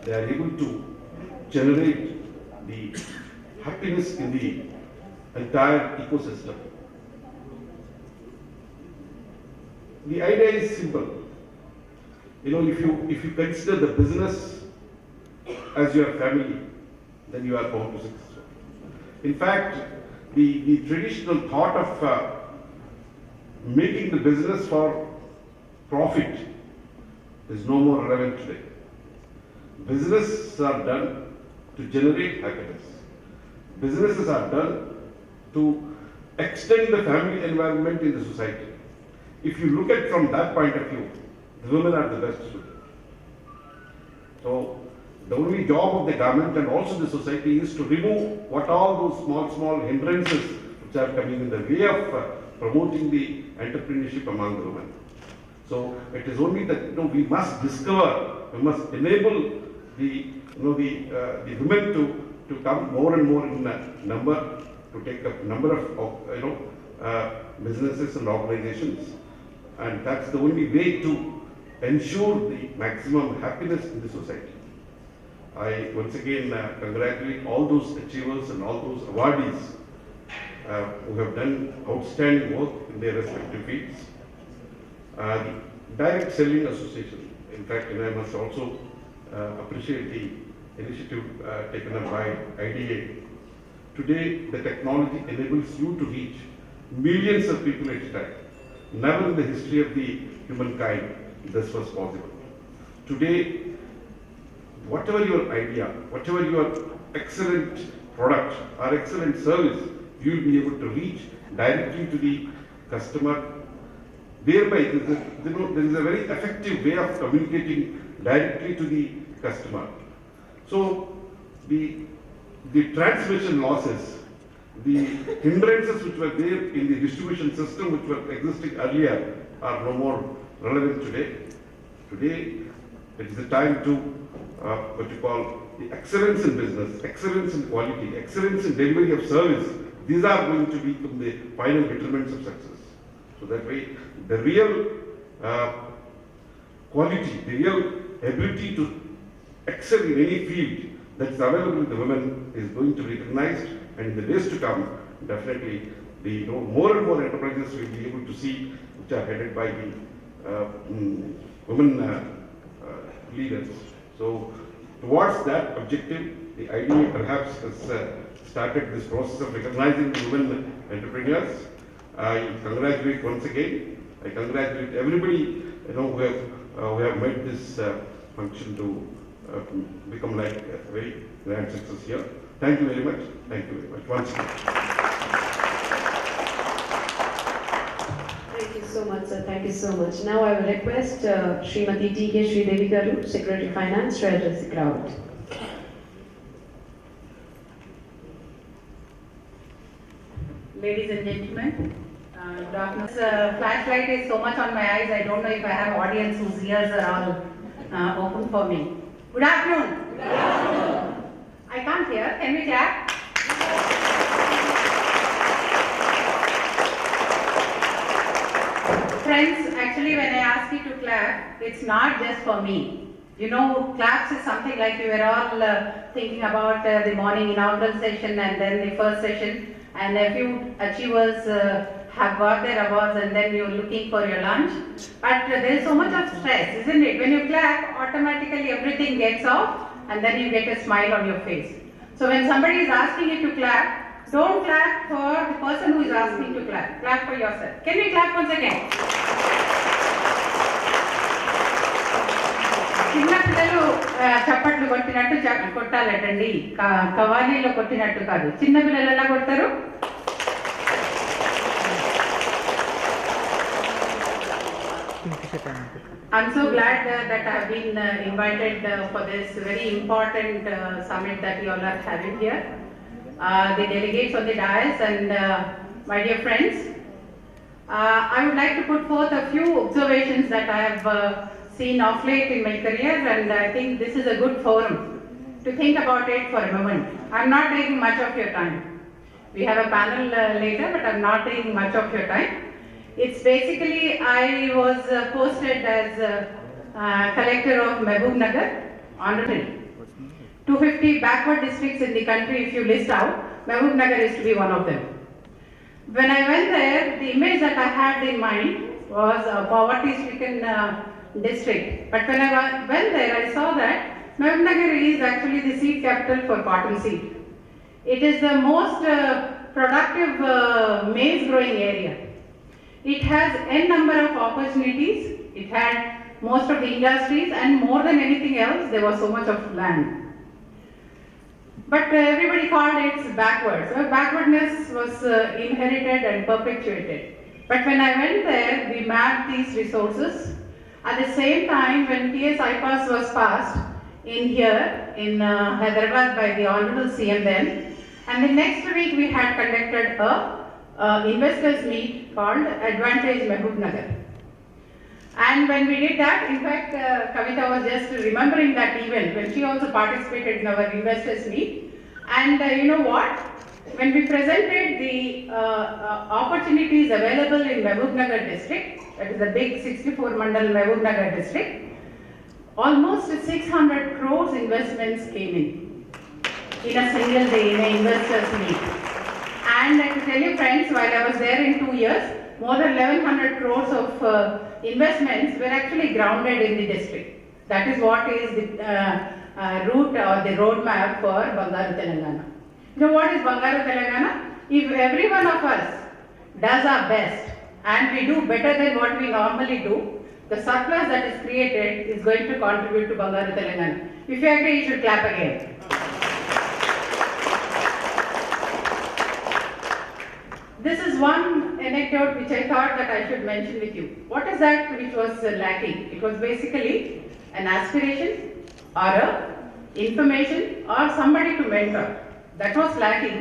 They are able to generate the happiness in the entire ecosystem. The idea is simple. If you consider the business as your family, then you are bound to success. In fact, the traditional thought of making the business for profit is no more relevant today. Businesses are done to generate happiness. Businesses are done to extend the family environment in the society. If you look at from that point of view, the women are the best suited. So the only job of the government and also the society is to remove what all those small hindrances which are coming in the way of promoting the entrepreneurship among the women. So it is only that we must discover, we must enable the women to come more and more in number, to take up number of businesses and organizations, and that's the only way to ensure the maximum happiness in the society. I once again congratulate all those achievers and all those awardees who have done outstanding work in their respective fields. The Direct Selling Association, in fact, and I must also appreciate the initiative taken up by IDA. Today, the technology enables you to reach millions of people at a time. Never in the history of the humankind this was possible. Today, whatever your idea, whatever your excellent product or excellent service, you will be able to reach directly to the customer. Thereby, there is a very effective way of communicating directly to the customer. So, the transmission losses, the hindrances which were there in the distribution system which were existing earlier are no more relevant today. Today, it is the time to what you call the excellence in business, excellence in quality, excellence in delivery of service. These are going to become the final determinants of success. So that way, the real quality, the real ability to excel in any field that is available to the women is going to be recognized, and in the days to come, definitely the more and more enterprises will be able to see which are headed by the women leaders. So towards that objective, the IDA perhaps has started this process of recognizing the women entrepreneurs. I congratulate once again. I congratulate everybody who have made this function to become like a very grand success here. Thank you very much. Thank you very much once again. Thank you so much, sir. Thank you so much. Now I will request Srimati T.K. Sridevi Garu, Secretary Finance, to address the crowd. Ladies and gentlemen, good afternoon. This flashlight is so much on my eyes, I don't know if I have audience whose ears are all open for me. Good afternoon. Good afternoon. I can't hear. Can we clap? Friends, actually when I ask you to clap, it's not just for me. You know, claps is something like we were all thinking about the morning inaugural session and then the first session, and a few achievers have got their awards and then you're looking for your lunch. But there is so much of stress, isn't it? When you clap, automatically everything gets off and then you get a smile on your face. So when somebody is asking you to clap, don't clap for the person who is asking to clap. Clap for yourself. Can we clap once again? చిన్న పిల్లలు చప్పట్లు కొట్టినట్టు కొట్టాలటండి, కవాలీలో కొట్టినట్టు కాదు. చిన్న పిల్లలు ఎలా కొడతారు? I'm so glad that I have been invited for this very important summit that you all are having here. The delegates on the dais and my dear friends, I would like to put forth a few observations that I have seen of late in my career, and I think this is a good forum to think about it for a moment. I'm not taking much of your time. We have a panel later, but I'm not taking much of your time. It's basically, I was posted as collector of Mehboob Nagar, honorary. 250 backward districts in the country, if you list out, Mehboob Nagar is to be one of them. When I went there, the image that I had in mind was a poverty-stricken district. But when I went there, I saw that Mehboob Nagar is actually the seed capital for cotton seed. It is the most productive maize growing area. It has n number of opportunities. It had most of the industries, and more than anything else, there was so much of land. But everybody called it backwards. So backwardness was inherited and perpetuated. But when I went there, we mapped these resources. At the same time, when TS IPAS was passed in here, in Hyderabad by the Honorable CM then, and the next week we had conducted a investors meet called Advantage Mehboob Nagar. And when we did that, in fact, Kavita was just remembering that event when she also participated in our investors meet. And you know what? When we presented the opportunities available in Mehboob Nagar district, that is the big 64 Mandal Mehboob Nagar district, almost 600 crores investments came in a single day in an investors meet. And to tell you friends, while I was there in 2 years, more than 1100 crores of investments were actually grounded in the district. That is what is the route or the roadmap for Bangaru Telangana. You know what is Bangaru Telangana? If every one of us does our best and we do better than what we normally do, the surplus that is created is going to contribute to Bangaru Telangana. If you agree, you should clap again. This is one anecdote which I thought that I should mention with you. What is that which was lacking? It was basically an aspiration or a information or somebody to mentor. That was lacking,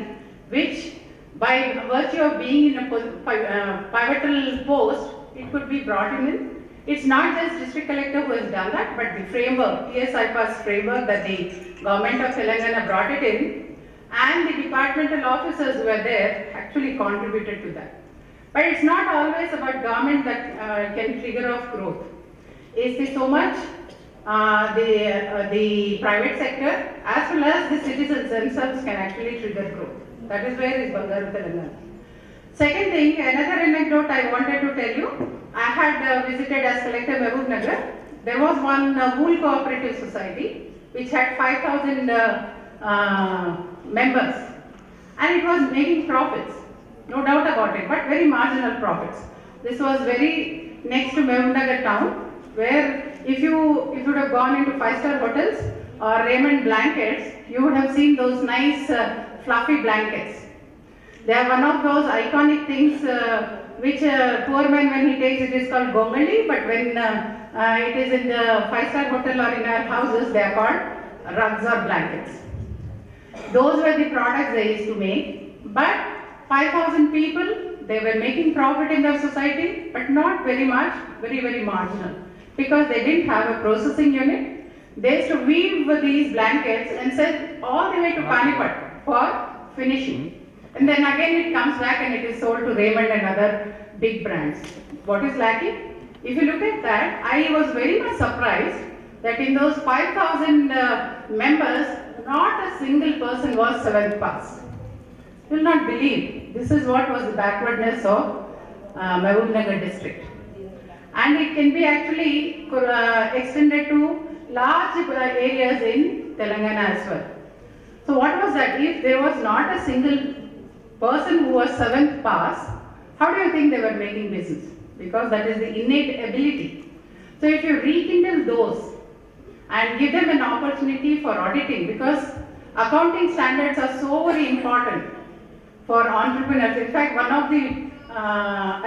which by virtue of being in a pivotal post, it could be brought in. It's not just district collector who has done that, but the framework, TS IPAS framework that the government of Telangana brought it in, and the departmental officers who were there actually contributed to that. But it's not always about government that can trigger off growth. It's so much the private sector as well as the citizens themselves can actually trigger growth. That is where is Bangaru Telangana. Second thing, another anecdote I wanted to tell you. I had visited as collector Mehboob Nagar. There was one wool cooperative society which had 5,000 members, and it was making profits, no doubt about it, but very marginal profits. This was very next to Mehboob Nagar town, where if you would have gone into 5-star hotels or Raymond blankets, you would have seen those nice fluffy blankets. They are one of those iconic things which poor man, when he takes, it is called gongali, but when it is in the 5-star hotel or in our houses, they are called rugs or blankets. Those were the products they used to make, but 5,000 people, they were making profit in their society, but not very much, very, very marginal, because they didn't have a processing unit. They used to weave these blankets and sell all the way to Panipat for finishing. And then again it comes back and it is sold to Raymond and other big brands. What is lacking? If you look at that, I was very much surprised that in those 5,000 members, not a single person was 7th pass. You will not believe. This is what was the backwardness of Mahbubnagar district. And it can be actually extended to large areas in Telangana as well. So what was that? If there was not a single person who was 7th pass, how do you think they were making business? Because that is the innate ability. So if you rekindle those and give them an opportunity for auditing, because accounting standards are so very important for entrepreneurs. In fact, one of the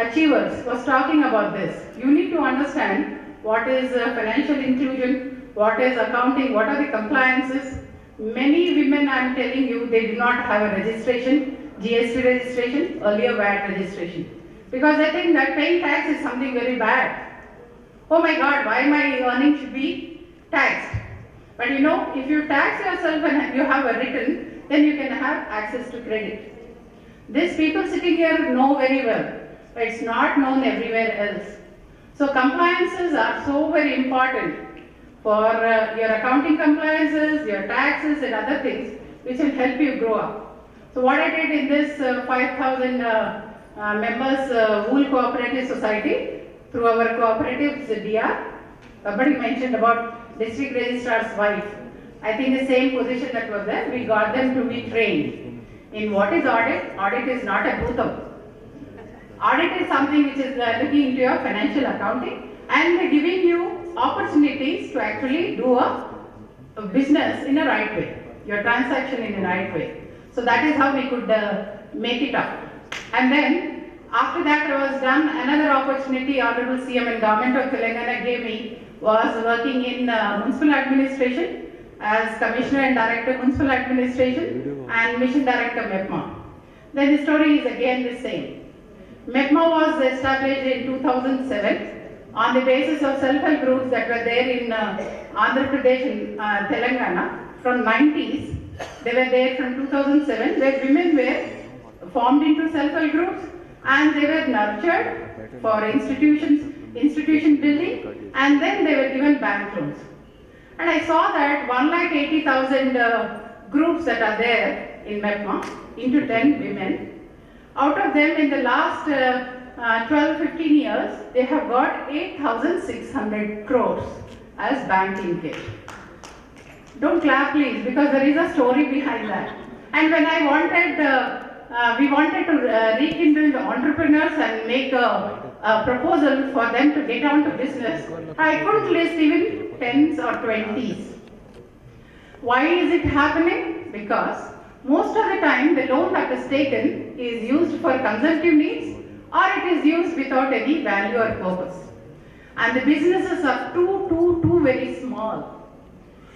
achievers was talking about this. You need to understand what is financial inclusion, what is accounting, what are the compliances. Many women, I am telling you, they do not have a registration, GST registration, earlier VAT registration. Because they think that paying tax is something very bad. Oh my God, why my earnings should be taxed? But you know, if you tax yourself and you have a return, then you can have access to credit. These people sitting here know very well, but it's not known everywhere else. So compliances are so very important for your accounting compliances, your taxes and other things which will help you grow up. So what I did in this 5,000 members wool cooperative society, through our cooperatives DR, somebody mentioned about district registrar's wife. I think the same position that was there, we got them to be trained in what is audit. Audit is not a bhutam. Audit is something which is looking into your financial accounting and giving you opportunities to actually do a business in a right way, your transaction in a right way. So that is how we could make it up. And then after that I was done, another opportunity Honorable CM and Government of Telangana gave me was working in municipal administration as Commissioner and Director Municipal Administration and Mission Director MEPMA. Then the story is again the same. MEPMA was established in 2007 on the basis of self-help groups that were there in Andhra Pradesh and Telangana from 90s. They were there from 2007 where women were formed into self-help groups and they were nurtured for institution building, and then they were given bank loans. And I saw that 1,80,000 groups that are there in MEPMA into 10 women. Out of them in the last 12-15 years, they have got 8,600 crores as bank linkage. Don't clap please, because there is a story behind that. And when I wanted, we wanted to rekindle the entrepreneurs and make a proposal for them to get on to business, I couldn't list even 10s or 20s. Why is it happening? Because most of the time the loan that is taken is used for consumptive needs or it is used without any value or purpose. And the businesses are too very small.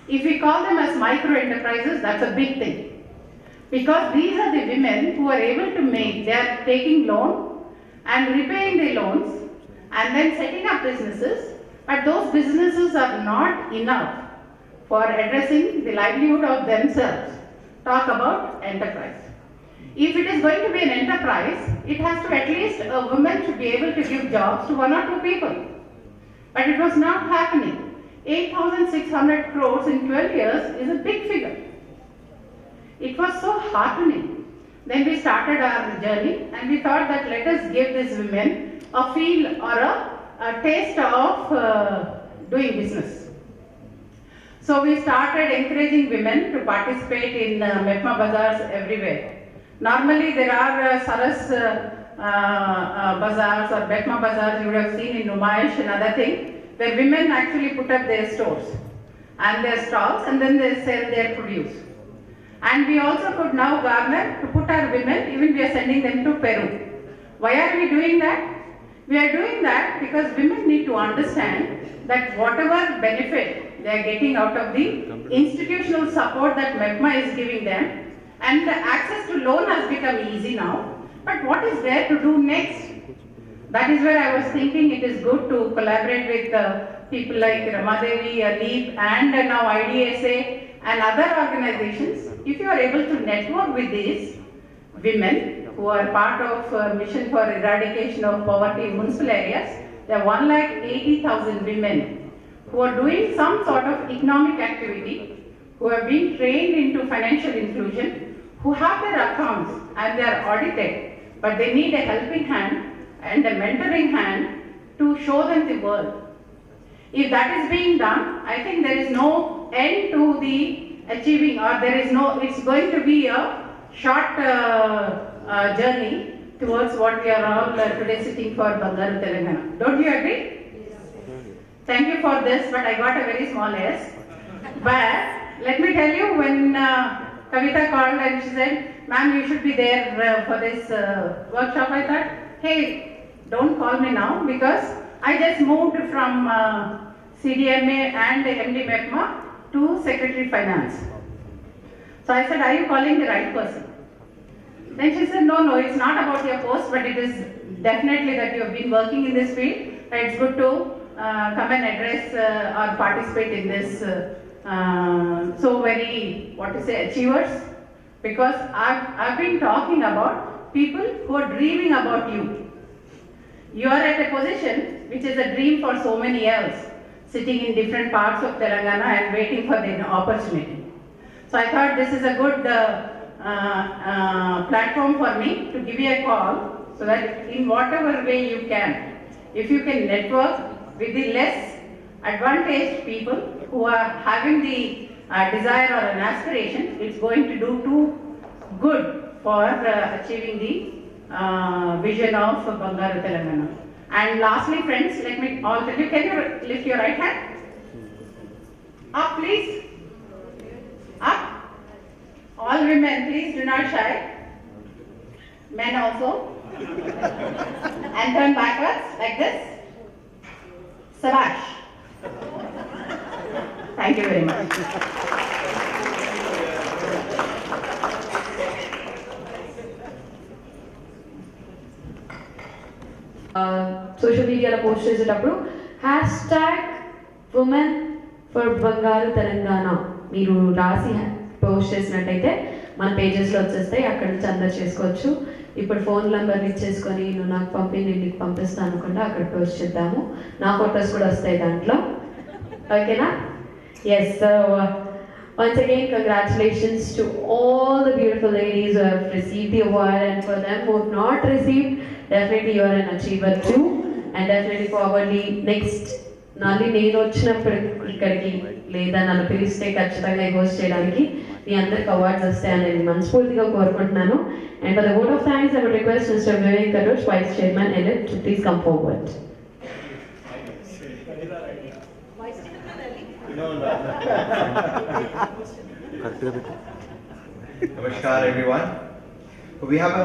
If we call them as micro enterprises, that's a big thing. Because these are the women who are able to make, they are taking loan and repaying the loans and then setting up businesses, but those businesses are not enough for addressing the livelihood of themselves. Talk about enterprise. If it is going to be an enterprise, it has to at least a woman should be able to give jobs to 1 or 2 people. But it was not happening. 8,600 crores in 12 years is a big figure. It was so heartening. Then we started our journey and we thought that let us give these women a feel or a taste of doing business. So we started encouraging women to participate in MEPMA bazaars everywhere. Normally there are Saras bazaars or MEPMA bazaars you would have seen in Numaish and other things, where women actually put up their stores and their stalls, and then they sell their produce. And we also could now garner to put our women, even we are sending them to Peru. Why are we doing that? We are doing that because women need to understand that whatever benefit they are getting out of the institutional support that MEPMA is giving them, and the access to loan has become easy now, but what is there to do next? That is where I was thinking it is good to collaborate with people like Ramadevi, Aleep, and now IDSA and other organizations. If you are able to network with these women who are part of Mission for Eradication of Poverty in municipal areas, there are 180,000 women who are doing some sort of economic activity, who have been trained into financial inclusion, who have their accounts and they are audited, but they need a helping hand and a mentoring hand to show them the world. If that is being done, I think there is no end to the achieving, or there is no, it's going to be a short journey towards what we are all today sitting for, Bangaru Telangana. Don't you agree? Thank you for this, but I got a very small yes. But let me tell you, when Kavita called and she said, ma'am, you should be there for this workshop, I thought, hey, don't call me now, because I just moved from CDMA and MD MEPMA to Secretary Finance. So I said, are you calling the right person? Then she said, no, it's not about your post, but it is definitely that you have been working in this field. It's good to come and address or participate in this so very, achievers. Because I've been talking about people who are dreaming about you. You are at a position which is a dream for so many years, sitting in different parts of Telangana and waiting for the opportunity. So I thought this is a good platform for me to give you a call, so that in whatever way you can, if you can network with the less advantaged people who are having the desire or an aspiration, it's going to do too good for achieving the vision of Bangaru Telangana. And lastly, friends, let me all tell you, can you lift your right hand? Up, please. Up. All women, please do not shy. Men also. And turn backwards like this. Sabash. Thank you very much. Social media post చేసేటప్పుడు #women for Bangaru Telangana మీరు రాసి post చేసినట్టయితే మన పేజెస్లో వచ్చేస్తాయి, అక్కడ నుంచి అందరు చేసుకోవచ్చు. ఇప్పుడు ఫోన్ నెంబర్ ఇచ్చేసుకొని నువ్వు నాకు పంపి నేను నీకు పంపిస్తాను అనుకుంటా అక్కడ పోస్ట్ చేద్దాము. నా ఫొటోస్ కూడా వస్తాయి దాంట్లో, ఓకేనా? Yes. So once again, congratulations to all the beautiful ladies who have received the award, and for them who have not received, definitely you are an achiever too, and definitely forwardly next నాది నేను వచ్చినప్పుడు ఇక్కడికి లేదా నన్ను పిలిస్తే ఖచ్చితంగా host చేయడానికి మీ అందరికి అవార్డ్స్ వస్తాయని నేను మనస్ఫూర్తిగా కోరుకుంటున్నాను. And for the vote of thanks I would request mister Vivek Karosh, vice chairman elect, to please come forward. Namaskar everyone. We have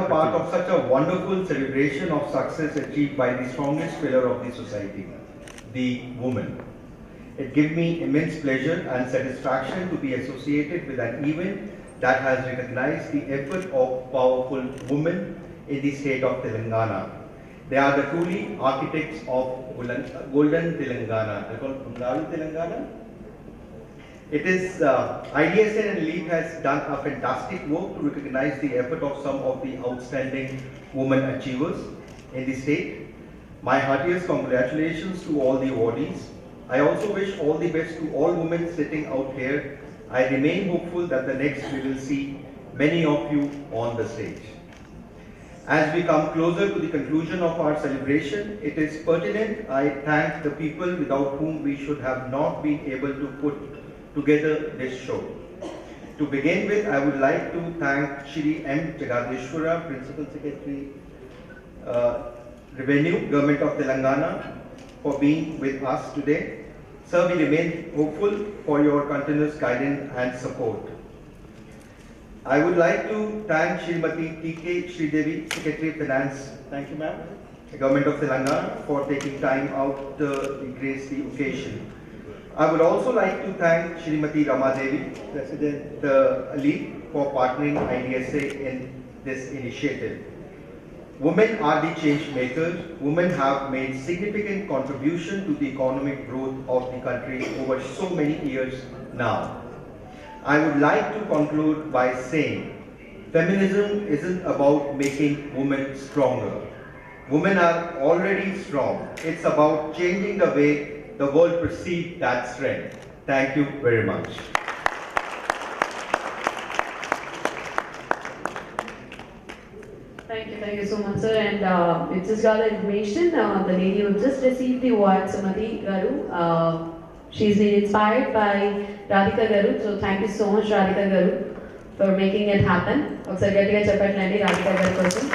a part of such a wonderful celebration of success achieved by the strongest pillar of the society, the woman. It gives me immense pleasure and satisfaction to be associated with an event that has recognized the effort of powerful women in the state of Telangana. They are the truly architects of Golden Telangana. I call Bangaru Telangana. It is IDSA and Aleep has done a fantastic work to recognize the effort of some of the outstanding women achievers in the state. My heartiest congratulations to all the awardees. I also wish all the best to all women sitting out here. I remain hopeful that the next we will see many of you on the stage. As we come closer to the conclusion of our celebration, it is pertinent I thank the people without whom we should have not been able to put together this show. To begin with, I would like to thank Shri M. Jagadeshwara, Principal Secretary, Revenue, Government of Telangana, for being with us today. Sir, we remain hopeful for your continuous guidance and support. I would like to thank Srimati T.K. Sridevi, Secretary of Finance. Thank you, ma'am. The Government of Telangana for taking time out to grace the occasion. I would also like to thank Srimati Ramadevi, President Ali, for partnering IDSA in this initiative. Women are the change makers. Women have made significant contribution to the economic growth of the country over so many years now. I would like to conclude by saying, feminism isn't about making women stronger. Women are already strong. It's about changing the way the world perceives that strength. Thank you very much. Thank you so much, sir. And it's just got the information. The lady who just received the award, Sumati Garu. She's been inspired by Radhika Garu. So thank you so much, Radhika Garu, for making it happen. Radhika Garu person.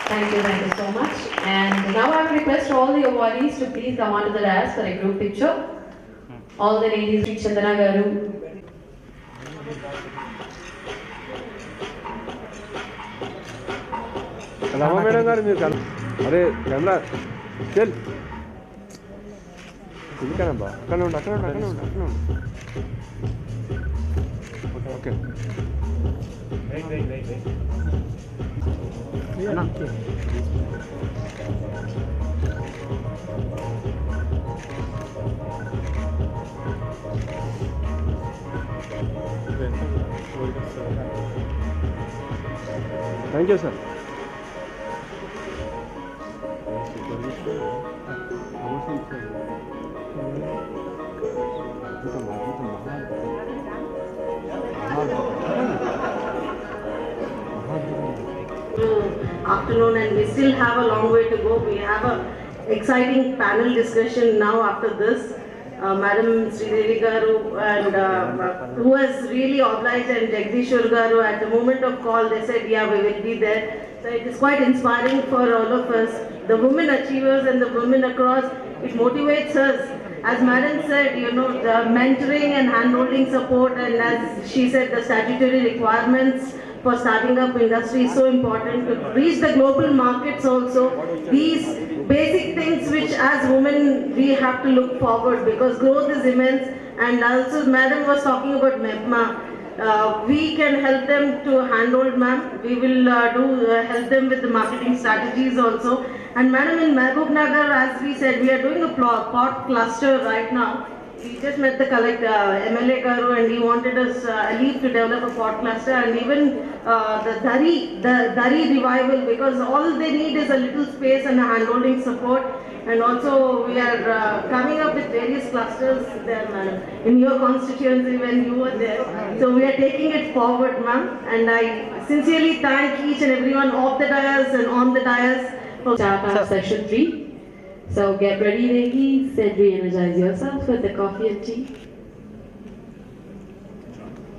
Thank you so much. And now I will request all the awardees to please come onto the dais for a group picture. All the ladies, Sri Chandana Garu. Rama Madam garu meer kan. Are camera still. Ini kan ba? Kan undu. Okay. Right. Anna. Thank you, sir. Afternoon, and we still have a long way to go. We have an exciting panel discussion now after this. Madam Sridevi Garu, and who has really obliged, and Jagdishwar Garu, at the moment of call they said, yeah, we will be there. So it is quite inspiring for all of us. The women achievers and the women across, it motivates us. As Madam said, the mentoring and hand-holding support, and as she said, the statutory requirements for starting up industry is so important to reach the global markets also. These basic things which as women we have to look forward, because growth is immense. And also Madam was talking about MEPMA. We can help them to handhold, ma'am. We will help them with the marketing strategies also. And Madam, in Mehboob Nagar, as we said, we are doing a pot cluster right now. We just met the MLA Garu, and he wanted us to develop a pot cluster, and even the Dari revival, because all they need is a little space and a handholding support. And also we are coming up with various clusters there, madam, in your constituency when you were there. So we are taking it forward, ma'am, and I sincerely thank each and everyone off the dais and on the dais for session 3. So get ready, ladies, and re-energize yourself with the coffee and tea.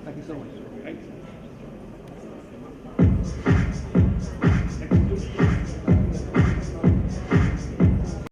Thank you so much.